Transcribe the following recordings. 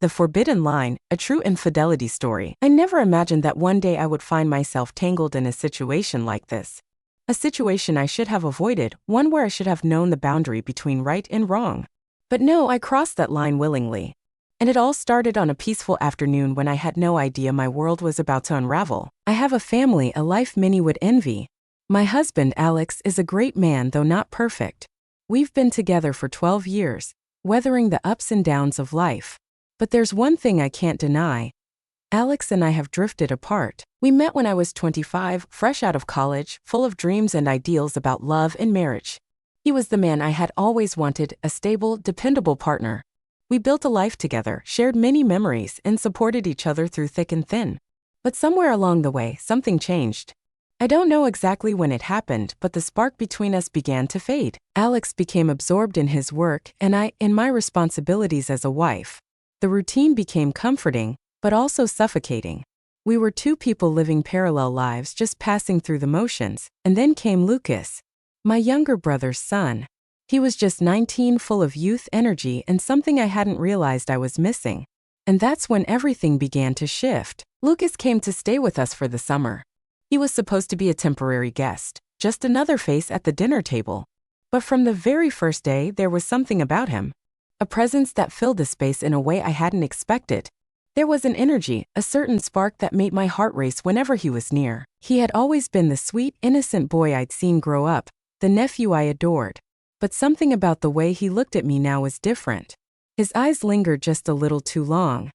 The Forbidden Line, a true infidelity story. I never imagined that one day I would find myself tangled in a situation like this. A situation I should have avoided, one where I should have known the boundary between right and wrong. But no, I crossed that line willingly. And it all started on a peaceful afternoon when I had no idea my world was about to unravel. I have a family, a life many would envy. My husband, Alex, is a great man, though not perfect. We've been together for 12 years, weathering the ups and downs of life. But there's one thing I can't deny. Alex and I have drifted apart. We met when I was 25, fresh out of college, full of dreams and ideals about love and marriage. He was the man I had always wanted, a stable, dependable partner. We built a life together, shared many memories, and supported each other through thick and thin. But somewhere along the way, something changed. I don't know exactly when it happened, but the spark between us began to fade. Alex became absorbed in his work, and I, in my responsibilities as a wife. The routine became comforting, but also suffocating. We were two people living parallel lives, just passing through the motions, and then came Lucas, my younger brother's son. He was just 19, full of youth, energy, and something I hadn't realized I was missing. And that's when everything began to shift. Lucas came to stay with us for the summer. He was supposed to be a temporary guest, just another face at the dinner table. But from the very first day, there was something about him. A presence that filled the space in a way I hadn't expected. There was an energy, a certain spark that made my heart race whenever he was near. He had always been the sweet, innocent boy I'd seen grow up, the nephew I adored. But something about the way he looked at me now was different. His eyes lingered just a little too long.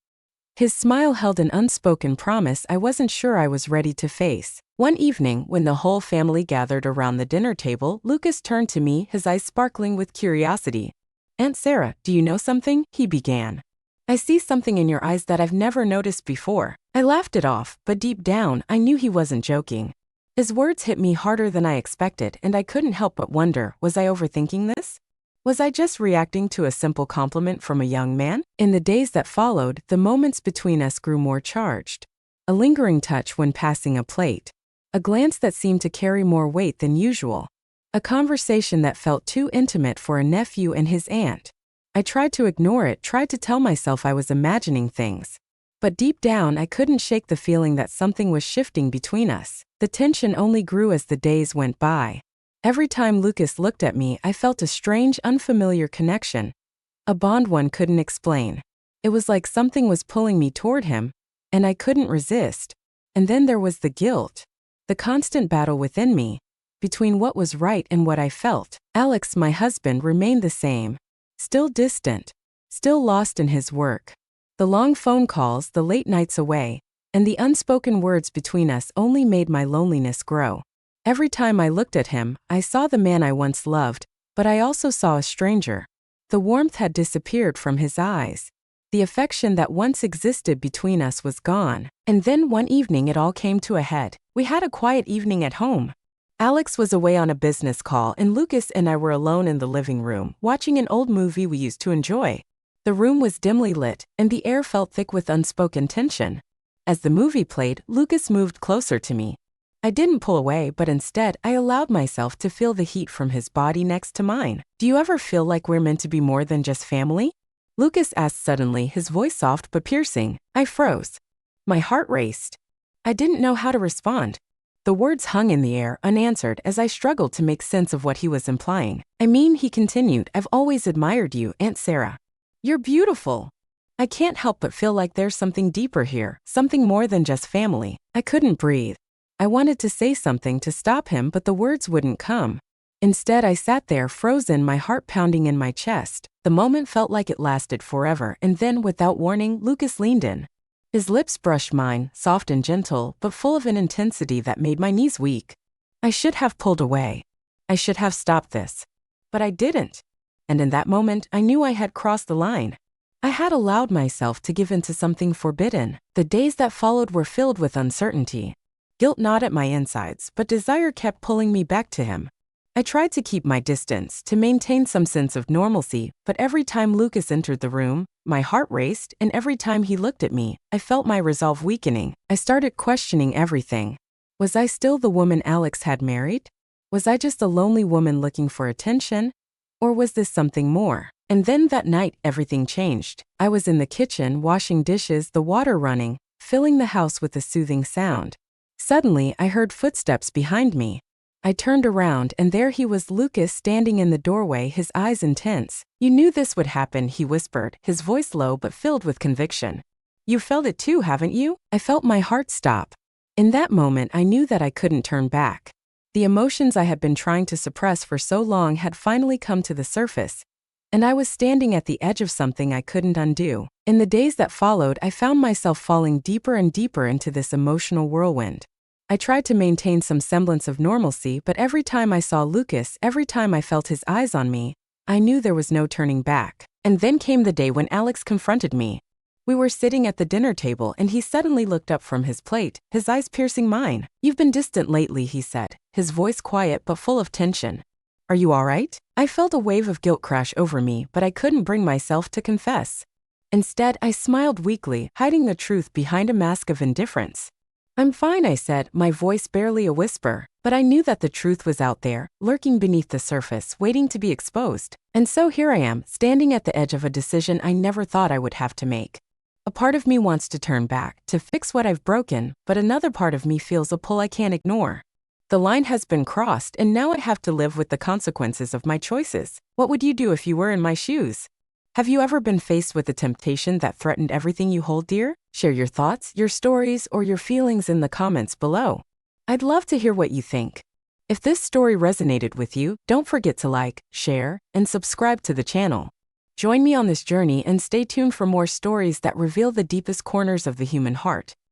His smile held an unspoken promise I wasn't sure I was ready to face. One evening, when the whole family gathered around the dinner table, Lucas turned to me, his eyes sparkling with curiosity. "Aunt Sarah, do you know something?" he began. "I see something in your eyes that I've never noticed before." I laughed it off, but deep down, I knew he wasn't joking. His words hit me harder than I expected, and I couldn't help but wonder, was I overthinking this? Was I just reacting to a simple compliment from a young man? In the days that followed, the moments between us grew more charged. A lingering touch when passing a plate. A glance that seemed to carry more weight than usual. A conversation that felt too intimate for a nephew and his aunt. I tried to ignore it, tried to tell myself I was imagining things. But deep down, I couldn't shake the feeling that something was shifting between us. The tension only grew as the days went by. Every time Lucas looked at me, I felt a strange, unfamiliar connection. A bond one couldn't explain. It was like something was pulling me toward him, and I couldn't resist. And then there was the guilt. The constant battle within me. Between what was right and what I felt. Alex, my husband, remained the same. Still distant. Still lost in his work. The long phone calls, the late nights away, and the unspoken words between us only made my loneliness grow. Every time I looked at him, I saw the man I once loved, but I also saw a stranger. The warmth had disappeared from his eyes. The affection that once existed between us was gone. And then one evening it all came to a head. We had a quiet evening at home. Alex was away on a business call, and Lucas and I were alone in the living room, watching an old movie we used to enjoy. The room was dimly lit, and the air felt thick with unspoken tension. As the movie played, Lucas moved closer to me. I didn't pull away, but instead, I allowed myself to feel the heat from his body next to mine. "Do you ever feel like we're meant to be more than just family?" Lucas asked suddenly, his voice soft but piercing. I froze. My heart raced. I didn't know how to respond. The words hung in the air, unanswered, as I struggled to make sense of what he was implying. "I mean," he continued, "I've always admired you, Aunt Sarah. You're beautiful. I can't help but feel like there's something deeper here, something more than just family." I couldn't breathe. I wanted to say something to stop him, but the words wouldn't come. Instead, I sat there, frozen, my heart pounding in my chest. The moment felt like it lasted forever, and then, without warning, Lucas leaned in. His lips brushed mine, soft and gentle, but full of an intensity that made my knees weak. I should have pulled away. I should have stopped this. But I didn't. And in that moment, I knew I had crossed the line. I had allowed myself to give in to something forbidden. The days that followed were filled with uncertainty. Guilt gnawed at my insides, but desire kept pulling me back to him. I tried to keep my distance, to maintain some sense of normalcy, but every time Lucas entered the room, my heart raced, and every time he looked at me, I felt my resolve weakening. I started questioning everything. Was I still the woman Alex had married? Was I just a lonely woman looking for attention? Or was this something more? And then that night, everything changed. I was in the kitchen, washing dishes, the water running, filling the house with a soothing sound. Suddenly, I heard footsteps behind me. I turned around, and there he was, Lucas, standing in the doorway, his eyes intense. "You knew this would happen," he whispered, his voice low but filled with conviction. "You felt it too, haven't you?" I felt my heart stop. In that moment, I knew that I couldn't turn back. The emotions I had been trying to suppress for so long had finally come to the surface, and I was standing at the edge of something I couldn't undo. In the days that followed, I found myself falling deeper and deeper into this emotional whirlwind. I tried to maintain some semblance of normalcy, but every time I saw Lucas, every time I felt his eyes on me, I knew there was no turning back. And then came the day when Alex confronted me. We were sitting at the dinner table, and he suddenly looked up from his plate, his eyes piercing mine. "You've been distant lately," he said, his voice quiet but full of tension. "Are you all right?" I felt a wave of guilt crash over me, but I couldn't bring myself to confess. Instead, I smiled weakly, hiding the truth behind a mask of indifference. "I'm fine," I said, my voice barely a whisper, but I knew that the truth was out there, lurking beneath the surface, waiting to be exposed. And so here I am, standing at the edge of a decision I never thought I would have to make. A part of me wants to turn back, to fix what I've broken, but another part of me feels a pull I can't ignore. The line has been crossed, and now I have to live with the consequences of my choices. What would you do if you were in my shoes? Have you ever been faced with a temptation that threatened everything you hold dear? Share your thoughts, your stories, or your feelings in the comments below. I'd love to hear what you think. If this story resonated with you, don't forget to like, share, and subscribe to the channel. Join me on this journey and stay tuned for more stories that reveal the deepest corners of the human heart.